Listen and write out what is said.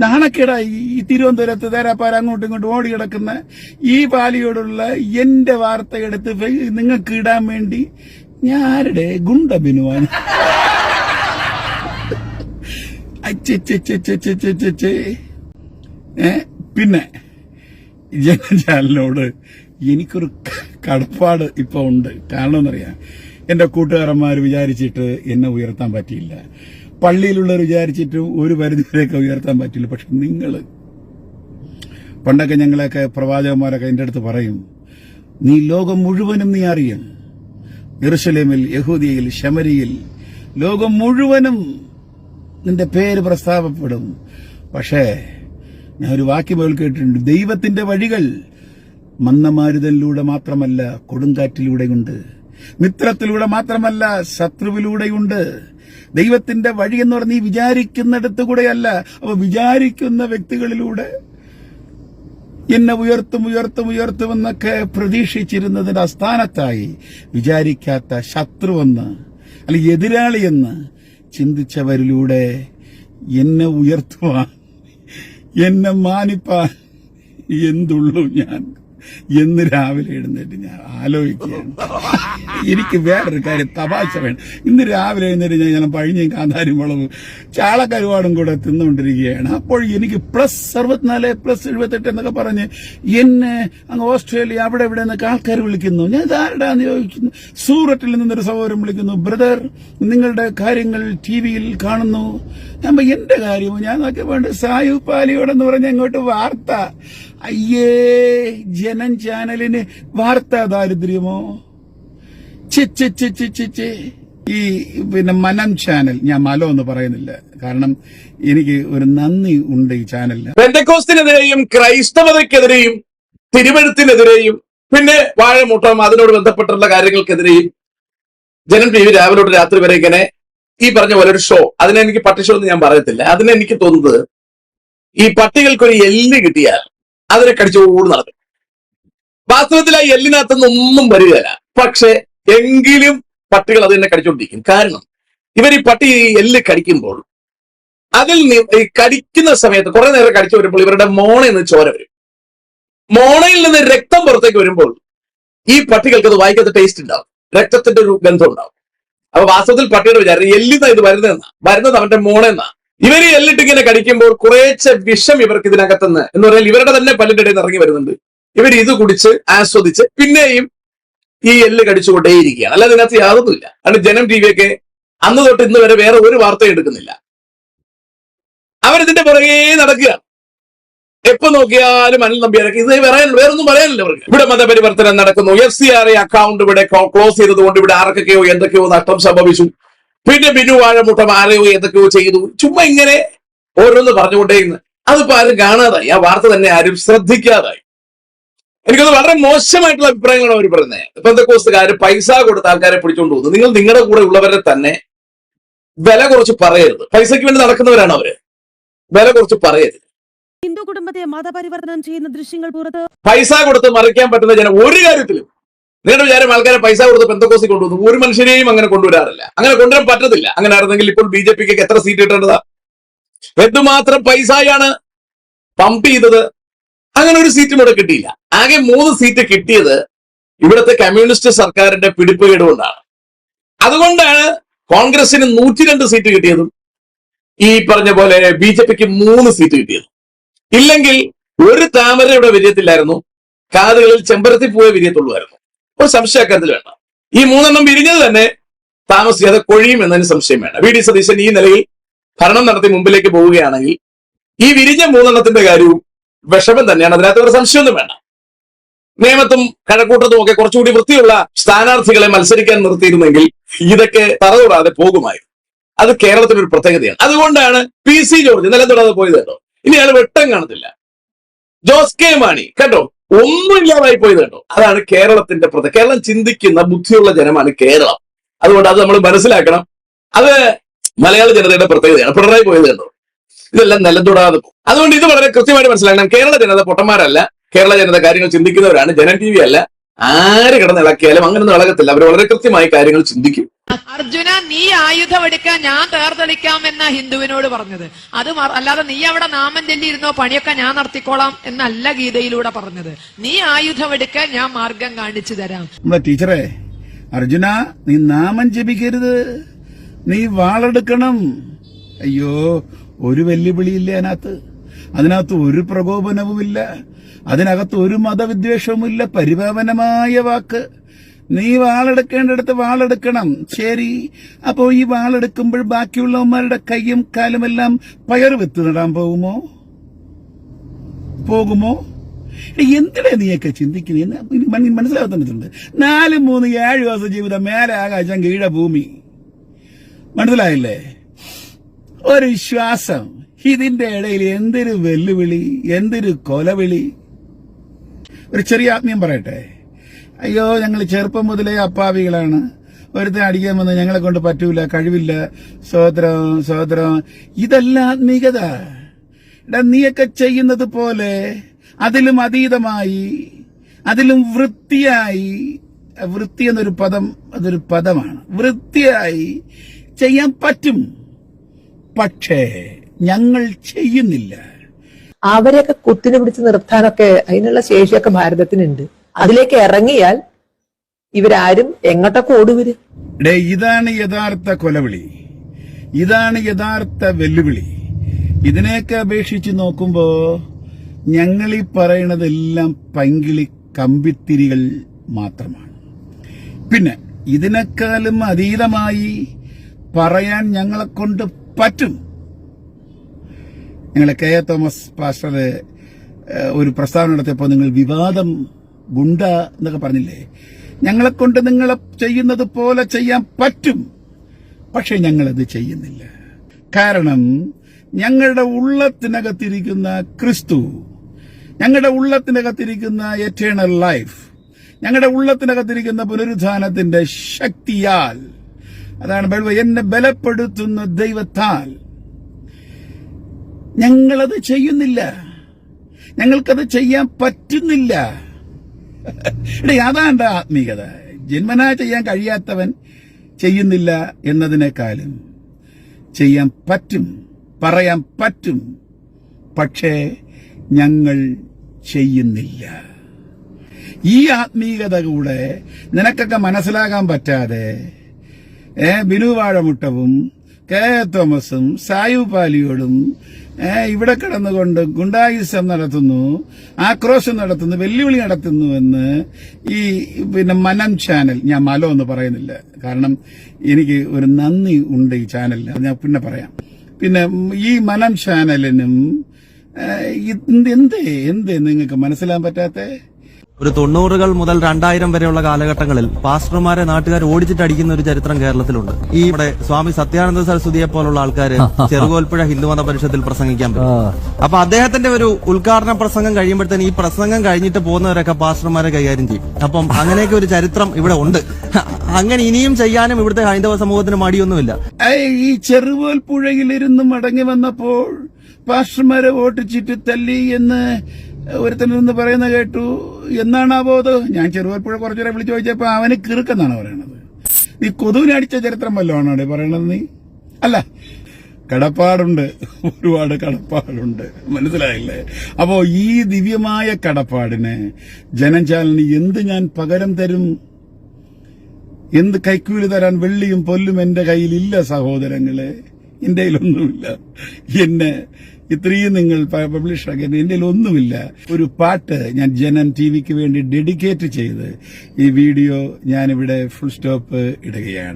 നാണക്കേടായി ഈ തിരുവനന്തപുരത്ത് തേരാപ്പാര അങ്ങോട്ടും ഇങ്ങോട്ടും ഓടി കിടക്കുന്ന ഈ പാലിയോടുള്ള എന്റെ വാർത്ത എടുത്ത് നിങ്ങൾക്ക് ഇടാൻ വേണ്ടി ഞാരുടെ ഗുണ്ടബിനുവാൻ പിന്നെ ജനചാനലിനോട് എനിക്കൊരു കടപ്പാട് ഇപ്പൊ ഉണ്ട്. കാരണം എന്നറിയാം, എന്റെ കൂട്ടുകാരന്മാർ വിചാരിച്ചിട്ട് എന്നെ ഉയർത്താൻ പറ്റിയില്ല, പള്ളിയിലുള്ളവർ വിചാരിച്ചിട്ടും ഒരു പരിധിവരെയൊക്കെ ഉയർത്താൻ പറ്റില്ല. പക്ഷെ നിങ്ങൾ പണ്ടൊക്കെ ഞങ്ങളെയൊക്കെ പ്രവാചകന്മാരൊക്കെ എന്റെ അടുത്ത് പറയും, നീ ലോകം മുഴുവനും നീ അറിയും, യെരുശലേമിൽ, യഹൂദിയയിൽ, ശമരിയിൽ ലോകം മുഴുവനും നിന്റെ പേര് പ്രസ്താവപ്പെടും. പക്ഷേ ഞാൻ ഒരു വാക്യം പോൽ കേട്ടിട്ടുണ്ട്, ദൈവത്തിന്റെ വഴികൾ മന്ദമാരുതലിലൂടെ മാത്രമല്ല കൊടുങ്കാറ്റിലൂടെയുണ്ട്, മിത്രത്തിലൂടെ മാത്രമല്ല ശത്രുവിലൂടെയുണ്ട്. ദൈവത്തിന്റെ വഴി എന്ന് പറഞ്ഞ് നീ വിചാരിക്കുന്നിടത്ത് കൂടെയല്ല. അപ്പൊ വിചാരിക്കുന്ന വ്യക്തികളിലൂടെ എന്നെ ഉയർത്തുമെന്നൊക്കെ പ്രതീക്ഷിച്ചിരുന്നതിന്റെ അസ്ഥാനത്തായി വിചാരിക്കാത്ത ശത്രുവെന്ന് അല്ലെങ്കിൽ എതിരാളിയെന്ന് ചിന്തിച്ചവരിലൂടെ എന്നെ ഉയർത്തുവാൻ, എന്നെ മാനിപ്പാൻ എന്തുള്ളൂ ഞാൻ എന്ന് രാവിലെ എഴുന്നേറ്റ് ഞാൻ ആലോചിക്കുകയാണ്. എനിക്ക് വേറൊരു കാര്യം തമാശ വേണം. ഇന്ന് രാവിലെ എഴുന്നേറ്റ് ഞാൻ പഴിഞ്ഞയും കാന്താരി മുളകും ചാളക്കരുവാടും കൂടെ തിന്നുകൊണ്ടിരിക്കുകയാണ്. അപ്പോൾ എനിക്ക് +64 +78 എന്നൊക്കെ പറഞ്ഞ് എന്നെ അങ്ങ് ഓസ്ട്രേലിയ അവിടെ ഇവിടെ നിന്നൊക്കെ ആൾക്കാർ വിളിക്കുന്നു. ഞാൻ ഇതാരുടാന്ന് ചോദിക്കുന്നു. സൂററ്റിൽ നിന്നൊരു സഹോദരൻ വിളിക്കുന്നു, ബ്രദർ നിങ്ങളുടെ കാര്യങ്ങൾ TV-യിൽ കാണുന്നു. ഞാൻ എന്റെ കാര്യമോ? ഞാൻ നോക്കി വേണ്ട സായു പാലിയോടെന്ന് പറഞ്ഞ ഇങ്ങോട്ട് വാർത്ത. അയ്യേ, ജനം ചാനലിന് വാർത്താ ദാരിദ്ര്യമോ? ഈ പിന്നെ മനം ചാനൽ, ഞാൻ മലം എന്ന് പറയുന്നില്ല, കാരണം എനിക്ക് ഒരു നന്ദി ഉണ്ട് ഈ ചാനലിന്. പെന്തക്കോസ്തിനെതിരെയും ക്രൈസ്തവതയ്ക്കെതിരെയും തിരുവഴുത്തിനെതിരെയും പിന്നെ വാഴമുട്ടം അതിനോട് ബന്ധപ്പെട്ടുള്ള കാര്യങ്ങൾക്കെതിരെയും ജനം TV രാവിലെ തൊട്ട് രാത്രി വരെ ഇങ്ങനെ ഈ പറഞ്ഞ പോലെ ഒരു ഷോ. അതിനെനിക്ക് പട്ടി ഷോ എന്ന് ഞാൻ പറയത്തില്ല. അതിനെനിക്ക് തോന്നുന്നത്, ഈ പട്ടികൾക്കൊരു എല്ല് കിട്ടിയാൽ അതിനെ കടിച്ചോട് നടക്കും. വാസ്തവത്തിൽ ആ എല്ലിനകത്തുനിന്ന് ഒന്നും വരികയില്ല. പക്ഷെ എങ്കിലും പട്ടികൾ അത് തന്നെ കടിച്ചോണ്ടിരിക്കും. കാരണം ഇവർ ഈ പട്ടി എല്ല് കടിക്കുമ്പോൾ അതിൽ ഈ കടിക്കുന്ന സമയത്ത് കുറെ നേരം കടിച്ചു വരുമ്പോൾ ഇവരുടെ മോണയിൽ നിന്ന് ചോര വരും. മോണയിൽ നിന്ന് രക്തം പുറത്തേക്ക് വരുമ്പോൾ ഈ പട്ടികൾക്ക് അത് വായിക്കാത്ത ടേസ്റ്റ് ഉണ്ടാവും, രക്തത്തിന്റെ ഒരു ഗന്ധം ഉണ്ടാവും. അപ്പൊ വാസ്തവത്തിൽ പട്ടിയുടെ വിചാരം എല്ലിന്നാ ഇത് വരുന്നത് അവന്റെ മോണെന്നാ. ഇവര് എല്ലിട്ട് ഇങ്ങനെ കടിക്കുമ്പോൾ കുറേശ്ശെ വിഷം ഇവർക്ക് ഇതിനകത്തുനിന്ന് എന്ന് പറഞ്ഞാൽ ഇവരുടെ തന്നെ പല്ലിന്റെ ഇടയിൽ നിന്ന് ഇറങ്ങി വരുന്നുണ്ട്. ഇവർ ഇത് കുടിച്ച് ആസ്വദിച്ച് പിന്നെയും ഈ എല്ല് കടിച്ചുകൊണ്ടേയിരിക്കുകയാണ്. അല്ലാതെ ഇതിനകത്ത് യാതൊന്നുമില്ല. അതുകൊണ്ട് ജനം TV-യൊക്കെ അന്ന് തൊട്ട് ഇന്ന് വരെ വേറെ ഒരു വാർത്തയും എടുക്കുന്നില്ല. അവരിതിന്റെ പുറകെ നടക്കുകയാണ്. എപ്പോ നോക്കിയാലും അനിൽ നമ്പ്യാരൊക്കെ ഇത് വേറൊന്നും പറയാനില്ല അവർക്ക്. ഇവിടെ മതപരിവർത്തനം നടക്കുന്നു, FCRA അക്കൗണ്ട് ഇവിടെ ക്ലോസ് ചെയ്തതുകൊണ്ട് ഇവിടെ ആർക്കൊക്കെയോ എന്തൊക്കെയോ നഷ്ടം സംഭവിച്ചു, പിന്നെ ബിനു വാഴമുട്ടം ആരെയോ എന്തൊക്കെയോ ചെയ്തു, ചുമ്മാ ഇങ്ങനെ ഓരോന്ന് പറഞ്ഞുകൊണ്ടേന്ന്. അതിപ്പോ ആരും കാണാതായി, ആ വാർത്ത തന്നെ ആരും ശ്രദ്ധിക്കാതായി. എനിക്കത് വളരെ മോശമായിട്ടുള്ള അഭിപ്രായങ്ങളാണ് അവർ പറയുന്നത്. പെന്തക്കോസ്തുകാര് പൈസ കൊടുത്ത ആൾക്കാരെ പിടിച്ചോണ്ട് പോകുന്നു. നിങ്ങൾ നിങ്ങളുടെ കൂടെ ഉള്ളവരെ തന്നെ വില കുറച്ച് പറയരുത്. പൈസയ്ക്ക് വേണ്ടി നടക്കുന്നവരാണ് അവര്. വില കുറച്ച് പറയരുത്. ഹിന്ദു കുടുംബത്തെ മതപരിവർത്തനം ചെയ്യുന്ന ദൃശ്യങ്ങൾ പുറത്ത് പൈസ കൊടുത്ത് മറിക്കാൻ പറ്റുന്ന ജനം ഒരു കാര്യത്തിലും. നിങ്ങളുടെ വിചാരം ആൾക്കാരെ പൈസ കൊടുത്ത് പെന്തക്കോസ്തി കൊണ്ടുവന്നു? ഒരു മനുഷ്യനെയും അങ്ങനെ കൊണ്ടുവരാറില്ല. അങ്ങനെ കൊണ്ടുവരാൻ പറ്റത്തില്ല. അങ്ങനെ ആയിരുന്നെങ്കിൽ ഇപ്പോൾ BJP-ക്ക് എത്ര സീറ്റ് കിട്ടേണ്ടതാ? എന്തുമാത്രം പൈസയാണ് പമ്പ് ചെയ്തത്. അങ്ങനെ ഒരു സീറ്റും ഇവിടെ കിട്ടിയില്ല. ആകെ 3 സീറ്റ് കിട്ടിയത് ഇവിടുത്തെ കമ്മ്യൂണിസ്റ്റ് സർക്കാരിന്റെ പിടിപ്പുകേട് കൊണ്ടാണ്. അതുകൊണ്ടാണ് കോൺഗ്രസിന് 102 സീറ്റ് കിട്ടിയതും ഈ പറഞ്ഞ പോലെ BJP-ക്ക് 3 സീറ്റ് കിട്ടിയതും. ഇല്ലെങ്കിൽ ഒരു താമര ഇവിടെ വിരിയത്തില്ലായിരുന്നു, കാതുകളിൽ ചെമ്പരത്തി പൂവേ വിരിയത്തുള്ളൂമായിരുന്നു. ഒരു സംശയക്കാര്യത്തിൽ വേണ്ട. ഈ 3 വിരിഞ്ഞത് തന്നെ താമസിയാതെ കൊഴിയും എന്നതിന് സംശയം വേണ്ട. VD സതീശൻ ഈ നിലയിൽ ഭരണം നടത്തി മുമ്പിലേക്ക് പോവുകയാണെങ്കിൽ ഈ വിരിഞ്ഞ 3 കാര്യവും വിഷമം തന്നെയാണ്. അതിനകത്ത് ഒരു സംശയമൊന്നും വേണ്ട. നേമത്തും കഴക്കൂട്ടത്തും ഒക്കെ കുറച്ചുകൂടി വൃത്തിയുള്ള സ്ഥാനാർത്ഥികളെ മത്സരിക്കാൻ നിർത്തിയിരുന്നെങ്കിൽ ഇതൊക്കെ തറതുറാതെ പോകുമായിരുന്നു. അത് കേരളത്തിനൊരു പ്രത്യേകതയാണ്. അതുകൊണ്ടാണ് PC ജോർജ് നിലം തൊടാതെ പോയത് കേട്ടോ. ഇനി അയാൾ വെട്ടം കാണത്തില്ല. ജോസ് കെ മാണി കേട്ടോ, ഒന്നുമില്ലാതായി പോയത് കേട്ടോ. അതാണ് കേരളത്തിന്റെ പ്രത്യേകത. കേരളം ചിന്തിക്കുന്ന ബുദ്ധിയുള്ള ജനമാണ് കേരളം. അതുകൊണ്ട് അത് നമ്മൾ മനസ്സിലാക്കണം. അത് മലയാള ജനതയുടെ പ്രത്യേകതയാണ്. പിണറായി പോയത് കണ്ടോ, ഇതെല്ലാം നിലം തൊടാതെ പോകും. അതുകൊണ്ട് ഇത് വളരെ കൃത്യമായിട്ട് മനസ്സിലാക്കണം. കേരള ജനത പൊട്ടന്മാരല്ല. കേരള ജനത കാര്യങ്ങൾ ചിന്തിക്കുന്നവരാണ്. ജനം TV അല്ല. ആര് കിടന്ന് ഇളക്കിയാലും അങ്ങനൊന്നും ഇളകത്തില്ല. അവർ വളരെ കൃത്യമായി കാര്യങ്ങൾ ചിന്തിക്കും. അർജുന, നീ ആയുധം എടുക്കാൻ ഞാൻ തേർതെളിക്കാമെന്ന ഹിന്ദുവിനോട് പറഞ്ഞത്. അത് അല്ലാതെ നീ അവിടെ നാമം ചൊല്ലിയിരുന്നോ പണിയൊക്കെ ഞാൻ നടത്തിക്കോളാം എന്നല്ല ഗീതയിലൂടെ പറഞ്ഞത്. നീ ആയുധം എടുക്കാൻ ഞാൻ മാർഗം കാണിച്ചു തരാം. നമ്മളെ ടീച്ചറെ, അർജുന നീ നാമം ജപിക്കരുത്, നീ വാളെടുക്കണം. അയ്യോ, ഒരു വെല്ലുവിളിയില്ല അതിനകത്ത് ഒരു പ്രകോപനവുമില്ല, അതിനകത്ത് ഒരു മതവിദ്വേഷവുമില്ല. പരിപാവനമായ വാക്ക്. നീ വാളെടുക്കേണ്ടടുത്ത് വാളെടുക്കണം. ശരി, അപ്പോ ഈ വാളെടുക്കുമ്പോൾ ബാക്കിയുള്ളവന്മാരുടെ കയ്യും കാലുമെല്ലാം പയർ വിത്ത് നടാൻ പോകുമോ? എന്തിനാ നീയൊക്കെ ചിന്തിക്കുന്നത്? മനസ്സിലാവുന്നുണ്ട്. 4, 3, 7 ദിവസം ജീവിതം, മേലെ ആകാശം, കീഴ ഭൂമി. മനസ്സിലായില്ലേ? ഒരു ശ്വാസം. ഇതിന്റെ ഇടയിൽ എന്തൊരു വെല്ലുവിളി, എന്തൊരു കൊലവിളി. ഒരു ചെറിയ ആത്മീയം പറയട്ടെ. അയ്യോ, ഞങ്ങൾ ചെറുപ്പം മുതലേ അപ്പാവികളാണ്, ഒരുത്തൻ അടിക്കാൻ വന്ന് ഞങ്ങളെ കൊണ്ട് പറ്റൂല, കഴിവില്ല, സഹോദരം. ഇതല്ല ആത്മീകത. നീയൊക്കെ ചെയ്യുന്നത് പോലെ അതിലും അതീതമായി, അതിലും വൃത്തിയായി, വൃത്തി എന്നൊരു പദം, അതൊരു പദമാണ്, വൃത്തിയായി ചെയ്യാൻ പറ്റും. പക്ഷേ ഞങ്ങൾ ചെയ്യുന്നില്ല. അവരെയൊക്കെ കുത്തിനെ പിടിച്ച് നിർത്താനൊക്കെ അതിനുള്ള ശേഷിയൊക്കെ ഭാരതത്തിനുണ്ട്. അതിലേക്ക് ഇറങ്ങിയാൽ ഇവരാരും എങ്ങോട്ടൊക്കെ ഓടുവര്. ഇതാണ് യഥാർത്ഥ കൊലവിളി, ഇതാണ് യഥാർത്ഥ വെല്ലുവിളി. ഇതിനെയൊക്കെ അപേക്ഷിച്ച് നോക്കുമ്പോ ഞങ്ങളീ പറയണതെല്ലാം പൈങ്കിളി കമ്പിത്തിരികൾ മാത്രമാണ്. പിന്നെ ഇതിനേക്കാളും അതീതമായി പറയാൻ ഞങ്ങളെ കൊണ്ട് പറ്റും. ഞങ്ങളെ കെ. തോമസ് പാസ്റ്റർ ഒരു പ്രസ്താവന നടത്തിയപ്പോൾ നിങ്ങൾ വിവാദം, ഗുണ്ട എന്നൊക്കെ പറഞ്ഞില്ലേ? ഞങ്ങളെ കൊണ്ട് നിങ്ങളെ ചെയ്യുന്നത് പോലെ ചെയ്യാൻ പറ്റും, പക്ഷെ ഞങ്ങളത് ചെയ്യുന്നില്ല. കാരണം ഞങ്ങളുടെ ഉള്ളത്തിനകത്തിരിക്കുന്ന ക്രിസ്തു, ഞങ്ങളുടെ ഉള്ളത്തിനകത്തിരിക്കുന്ന എറ്റേണൽ ലൈഫ്, ഞങ്ങളുടെ ഉള്ളത്തിനകത്തിരിക്കുന്ന പുനരുത്ഥാനത്തിന്റെ ശക്തിയാൽ, അതാണ് ബൈബിൾ, എന്നെ ബലപ്പെടുത്തുന്ന ദൈവത്താൽ ഞങ്ങളത് ചെയ്യുന്നില്ല, ഞങ്ങൾക്കത് ചെയ്യാൻ പറ്റുന്നില്ല. അതാണ്ട് ആത്മീയത. ജന്മനാ ചെയ്യാൻ കഴിയാത്തവൻ ചെയ്യുന്നില്ല എന്നതിനേക്കാളും ചെയ്യാൻ പറ്റും, പറയാൻ പറ്റും, പക്ഷേ ഞങ്ങൾ ചെയ്യുന്നില്ല. ഈ ആത്മീയത കൂടെ നിനക്കൊക്കെ മനസ്സിലാകാൻ പറ്റാതെ ബിനു വാഴമുട്ടവും കെ. തോമസും സായു പാലിയോടും ഇവിടെ കിടന്നുകൊണ്ട് ഗുണ്ടായിസം നടത്തുന്നു, ആക്രോശം നടത്തുന്നു, വെല്ലുവിളി നടത്തുന്നുവെന്ന് ഈ മനം ചാനൽ, ഞാൻ മലോ എന്ന് പറയുന്നില്ല, കാരണം എനിക്ക് ഒരു നന്ദി ഉണ്ട് ഈ ചാനലിന്, ഞാൻ പിന്നെ പറയാം. പിന്നെ ഈ മനം ചാനലിനും എന്തേ നിങ്ങൾക്ക് മനസ്സിലാൻ പറ്റാത്തേ? ഒരു 90-കൾ മുതൽ 2000 വരെയുള്ള കാലഘട്ടങ്ങളിൽ പാസ്റ്റർമാരെ നാട്ടുകാർ ഓടിച്ചിട്ടടിക്കുന്ന ഒരു ചരിത്രം കേരളത്തിലുണ്ട്. ഈ ഇവിടെ സ്വാമി സത്യാനന്ദ സരസ്വതിയെ പോലുള്ള ആൾക്കാര് ചെറുകോൽപ്പുഴ ഹിന്ദുമത പരിഷത്തിൽ പ്രസംഗിക്കാൻ പറ്റും. അപ്പൊ അദ്ദേഹത്തിന്റെ ഒരു ഉദ്ഘാടന പ്രസംഗം കഴിയുമ്പോഴത്തേന് ഈ പ്രസംഗം കഴിഞ്ഞിട്ട് പോകുന്നവരൊക്കെ പാസ്റ്റർമാരെ കൈകാര്യം ചെയ്യും. അപ്പം അങ്ങനെയൊക്കെ ഒരു ചരിത്രം ഇവിടെ ഉണ്ട്. അങ്ങനെ ഇനിയും ചെയ്യാനും ഇവിടുത്തെ ഹൈന്ദവ സമൂഹത്തിന് മടിയൊന്നുമില്ല. ഈ ചെറുകോൽപ്പുഴയിലിരുന്ന് മടങ്ങി വന്നപ്പോൾ പാസ്റ്റർമാരെ ഓട്ടിച്ചിട്ട് തല്ലി എന്ന് ഒരുത്തനെന്ന് പറയുന്ന കേട്ടു. എന്നാണാവോ അത്? ഞാൻ ചെറുകോൽപ്പുഴ കുറച്ചുകൂടെ വിളിച്ചു ചോദിച്ചപ്പോ അവന് കിറുക്കെന്നാണ് പറയണത്. നീ കൊതുവിനെ അടിച്ച ചരിത്രം വല്ലതാണോ പറയണത്? നീ അല്ല, കടപ്പാടുണ്ട്, ഒരുപാട് കടപ്പാടുണ്ട്, മനസ്സിലായില്ലേ? അപ്പോ ഈ ദിവ്യമായ കടപ്പാടിന് ജനചാലിന് എന്ത് ഞാൻ പകരം തരും? എന്ത് കൈക്കൂലി തരാൻ വെള്ളിയും പൊല്ലും എന്റെ കയ്യിലില്ല സഹോദരങ്ങളെ, എന്റെ കയ്യിലൊന്നുമില്ല. എന്നെ ഇത്രയും നിങ്ങൾ പബ്ലിഷ് ആക്കി എന്റെ ഒന്നുമില്ല. ഒരു പാട്ട് ഞാൻ ജനൻ ടിവിക്ക് വേണ്ടി ഡെഡിക്കേറ്റ് ചെയ്ത് ഈ വീഡിയോ ഞാനിവിടെ ഫുൾ സ്റ്റോപ്പ് ഇടുകയാണ്.